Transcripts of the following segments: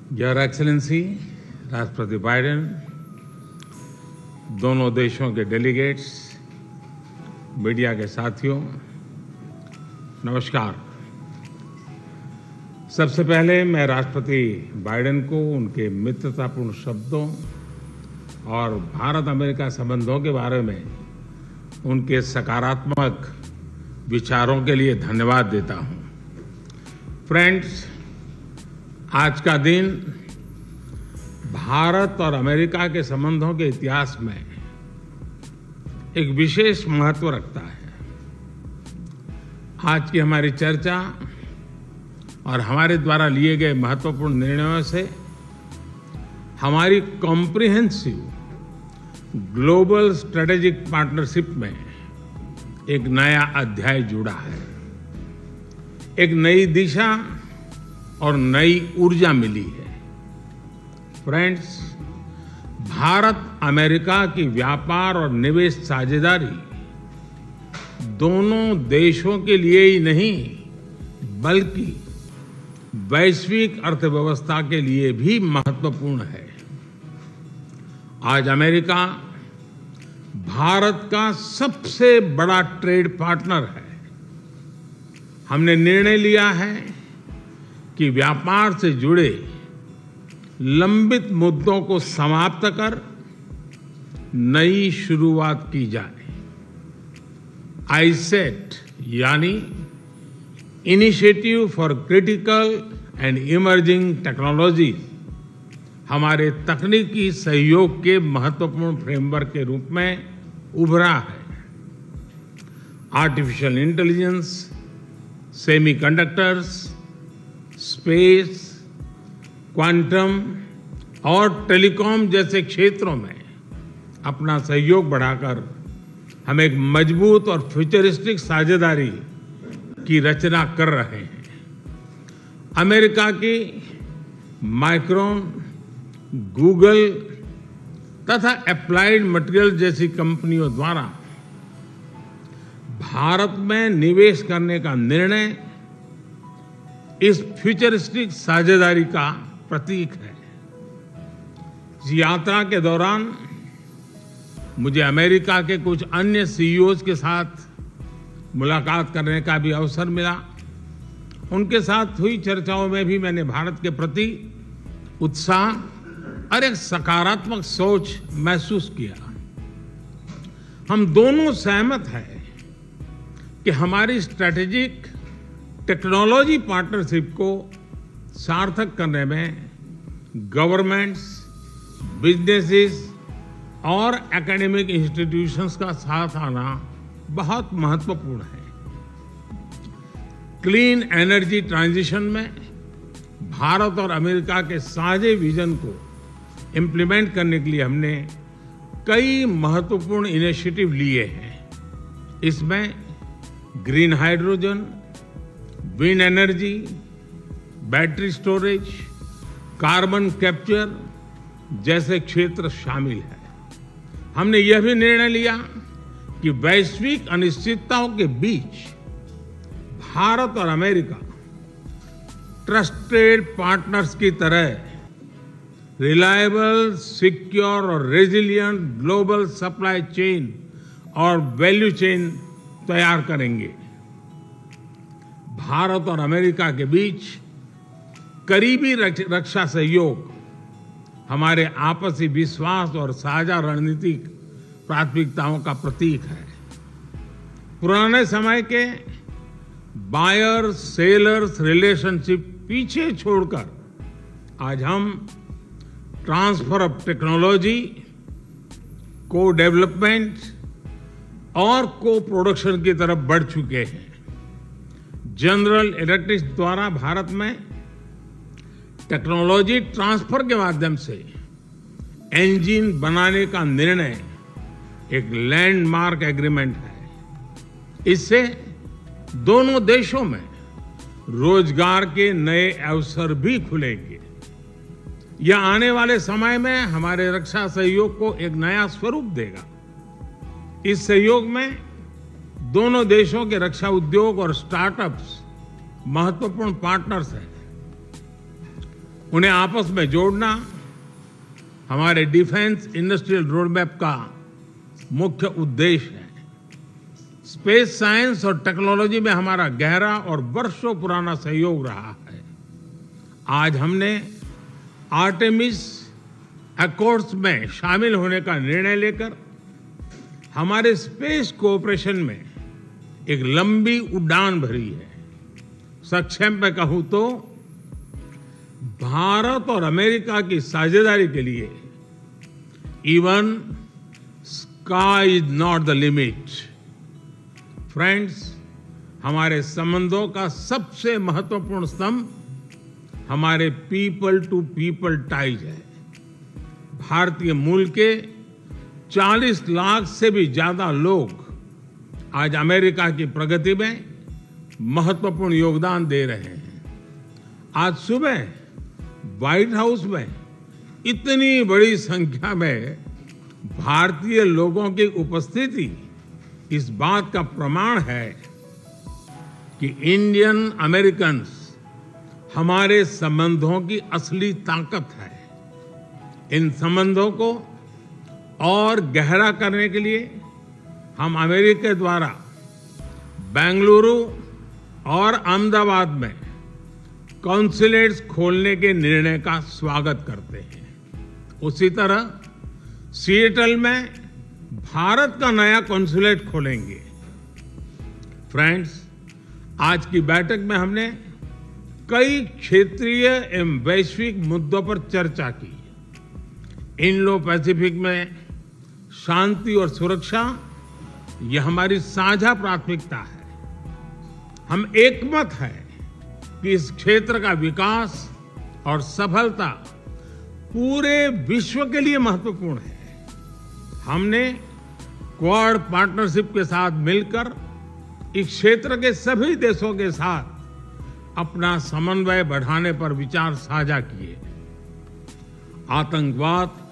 Your excellency राष्ट्रपति Biden, दोनों देशों के डेलीगेट्स, मीडिया के साथियों, नमस्कार। सबसे पहले मैं राष्ट्रपति बाइडेन को उनके मित्रतापूर्ण शब्दों और भारत अमेरिका संबंधों के बारे में उनके सकारात्मक विचारों के लिए धन्यवाद देता हूं। फ्रेंड्स, आज का दिन भारत और अमेरिका के संबंधों के इतिहास में एक विशेष महत्व रखता है। आज की हमारी चर्चा और हमारे द्वारा लिए गए महत्वपूर्ण निर्णयों से हमारी कॉम्प्रिहेंसिव ग्लोबल स्ट्रेटेजिक पार्टनरशिप में एक नया अध्याय जुड़ा है। एक नई दिशा और नई ऊर्जा मिली है। फ्रेंड्स, भारत अमेरिका की व्यापार और निवेश साझेदारी दोनों देशों के लिए ही नहीं बल्कि वैश्विक अर्थव्यवस्था के लिए भी महत्वपूर्ण है। आज अमेरिका भारत का सबसे बड़ा ट्रेड पार्टनर है। हमने निर्णय लिया है कि व्यापार से जुड़े लंबित मुद्दों को समाप्त कर नई शुरुआत की जाए। आईसेट यानी initiative for critical and emerging technology हमारे तकनीकी सहयोग के महत्वपूर्ण फ्रेमवर्क के रूप में उभरा है। Artificial intelligence, semiconductors, space, quantum और टेलीकॉम जैसे क्षेत्रों में अपना सहयोग बढ़ाकर हम एक मजबूत और फ्यूचरिस्टिक साझेदारी की रचना कर रहे हैं। अमेरिका की माइक्रोन, गूगल तथा एप्लाइड मटेरियल जैसी कंपनियों द्वारा भारत में निवेश करने का निर्णय इस फ्यूचरिस्टिक साझेदारी का प्रतीक है। इस यात्रा के दौरान मुझे अमेरिका के कुछ अन्य सीईओज के साथ मुलाकात करने का भी अवसर मिला। उनके साथ हुई चर्चाओं में भी मैंने भारत के प्रति उत्साह और एक सकारात्मक सोच महसूस किया। हम दोनों सहमत हैं कि हमारी स्ट्रैटेजिक टेक्नोलॉजी पार्टनरशिप को सार्थक करने में गवर्नमेंट्स, बिजनेसेस और एकेडमिक इंस्टीट्यूशंस का साथ आना बहुत महत्वपूर्ण है। क्लीन एनर्जी ट्रांजिशन में भारत और अमेरिका के साझे विजन को इंप्लीमेंट करने के लिए हमने कई महत्वपूर्ण इनिशिएटिव लिए हैं। इसमें green hydrogen, wind energy, battery storage, carbon capture जैसे क्षेत्र शामिल है। हमने यह भी निर्णय लिया कि वैश्विक अनिश्चितताओं के बीच भारत और अमेरिका ट्रस्टेड पार्टनर्स की तरह रिलायबल, सिक्योर और रेजिलिएंट ग्लोबल सप्लाई चेन और वैल्यू चेन तैयार करेंगे। भारत और अमेरिका के बीच करीबी रक्षा सहयोग हमारे आपसी विश्वास और साझा रणनीतिक प्राथमिकताओं का प्रतीक है। पुराने समय के बायर सेलर्स रिलेशनशिप पीछे छोड़कर आज हम ट्रांसफर ऑफ टेक्नोलॉजी, को डेवलपमेंट और को प्रोडक्शन की तरफ बढ़ चुके हैं। जनरल इलेक्ट्रिक द्वारा भारत में टेक्नोलॉजी ट्रांसफर के माध्यम से इंजन बनाने का निर्णय एक लैंडमार्क एग्रीमेंट है। इससे दोनों देशों में रोजगार के नए अवसर भी खुलेंगे। यह आने वाले समय में हमारे रक्षा सहयोग को एक नया स्वरूप देगा। इस सहयोग में दोनों देशों के रक्षा उद्योग और स्टार्टअप्स महत्वपूर्ण पार्टनर्स हैं। उन्हें आपस में जोड़ना हमारे डिफेंस इंडस्ट्रियल रोडमैप का मुख्य उद्देश्य है। स्पेस साइंस और टेक्नोलॉजी में हमारा गहरा और वर्षों पुराना सहयोग रहा है। आज हमने आर्टेमिस अकॉर्ड्स में शामिल होने का निर्णय लेकर हमारे स्पेस कोऑपरेशन में एक लंबी उड़ान भरी है। संक्षेप में कहूं तो भारत और अमेरिका की साझेदारी के लिए even sky is not the limit. Friends, हमारे संबंधों का सबसे महत्वपूर्ण स्तंभ हमारे पीपल टू पीपल टाइज है। भारतीय मूल के 40 लाख से भी ज्यादा लोग आज अमेरिका की प्रगति में महत्वपूर्ण योगदान दे रहे हैं। आज सुबह व्हाइट हाउस में इतनी बड़ी संख्या में भारतीय लोगों की उपस्थिति इस बात का प्रमाण है कि इंडियन अमेरिकन्स हमारे संबंधों की असली ताकत है। इन संबंधों को और गहरा करने के लिए हम अमेरिका द्वारा बेंगलुरु और अहमदाबाद में कॉन्सुलेट्स खोलने के निर्णय का स्वागत करते हैं। उसी तरह सिएटल में भारत का नया कॉन्सुलेट खोलेंगे। फ्रेंड्स, आज की बैठक में हमने कई क्षेत्रीय एवं वैश्विक मुद्दों पर चर्चा की। इंडो पैसिफिक में शांति और सुरक्षा यह हमारी साझा प्राथमिकता है। हम एकमत है कि इस क्षेत्र का विकास और सफलता पूरे विश्व के लिए महत्वपूर्ण है। हमने क्वाड पार्टनरशिप के साथ मिलकर इस क्षेत्र के सभी देशों के साथ अपना समन्वय बढ़ाने पर विचार साझा किए। आतंकवाद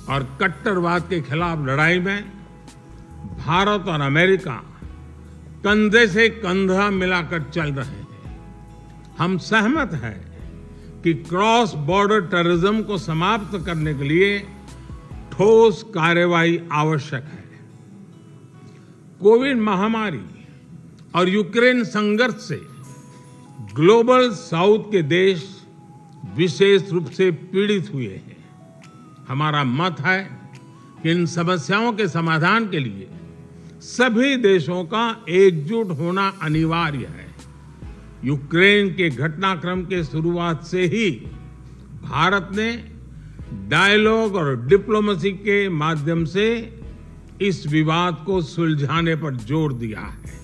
और कट्टरवाद के खिलाफ लड़ाई में भारत और अमेरिका कंधे से कंधा मिलाकर चल रहे हैं। हम सहमत हैं कि क्रॉस बॉर्डर टेररिज्म को समाप्त करने के लिए ठोस कार्रवाई आवश्यक है। कोविड महामारी और यूक्रेन संघर्ष से ग्लोबल साउथ के देश विशेष रूप से पीड़ित हुए हैं। हमारा मत है कि इन समस्याओं के समाधान के लिए सभी देशों का एकजुट होना अनिवार्य है। यूक्रेन के घटनाक्रम के शुरुआत से ही भारत ने डायलॉग और डिप्लोमेसी के माध्यम से इस विवाद को सुलझाने पर जोर दिया है।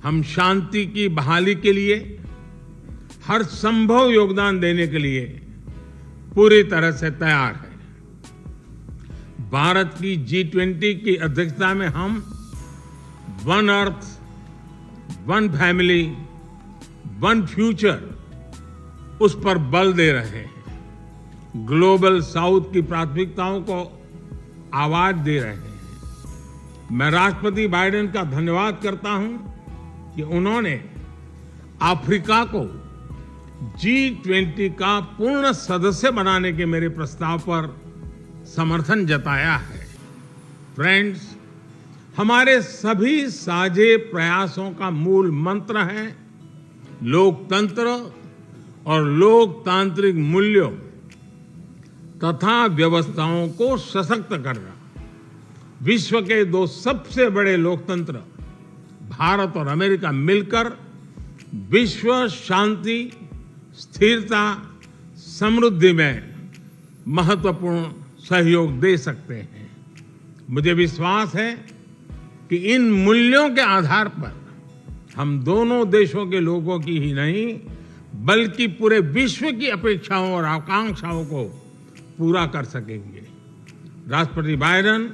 हम शांति की बहाली के लिए हर संभव योगदान देने के लिए पूरी तरह से तैयार है। भारत की G20 की अध्यक्षता में हम one earth, one family, one future उस पर बल दे रहे हैं। ग्लोबल साउथ की प्राथमिकताओं को आवाज दे रहे हैं। मैं राष्ट्रपति बाइडेन का धन्यवाद करता हूं कि उन्होंने अफ्रीका को G20 का पूर्ण सदस्य बनाने के मेरे प्रस्ताव पर समर्थन जताया है। फ्रेंड्स, हमारे सभी साझे प्रयासों का मूल मंत्र है लोकतंत्र और लोकतांत्रिक मूल्यों तथा व्यवस्थाओं को सशक्त करना। विश्व के दो सबसे बड़े लोकतंत्र भारत और अमेरिका मिलकर विश्व शांति, स्थिरता, समृद्धि में महत्वपूर्ण सहयोग दे सकते हैं। मुझे विश्वास है कि इन मूल्यों के आधार पर हम दोनों देशों के लोगों की ही नहीं बल्कि पूरे विश्व की अपेक्षाओं और आकांक्षाओं को पूरा कर सकेंगे। राष्ट्रपति बाइडेन,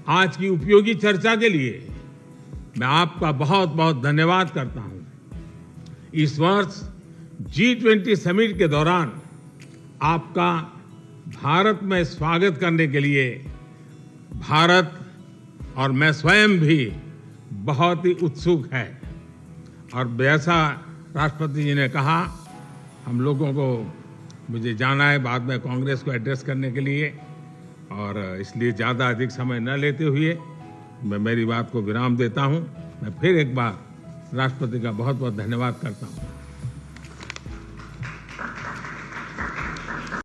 आज की उपयोगी चर्चा के लिए मैं आपका बहुत बहुत धन्यवाद करता हूं। इस वर्ष G20 समिट के दौरान आपका भारत में स्वागत करने के लिए भारत और मैं स्वयं भी बहुत ही उत्सुक है। और जैसा राष्ट्रपति जी ने कहा हम लोगों को मुझे जाना है बाद में कांग्रेस को एड्रेस करने के लिए, और इसलिए ज़्यादा अधिक समय न लेते हुए मैं मेरी बात को विराम देता हूं। मैं फिर एक बार राष्ट्रपति का बहुत बहुत धन्यवाद करता हूं।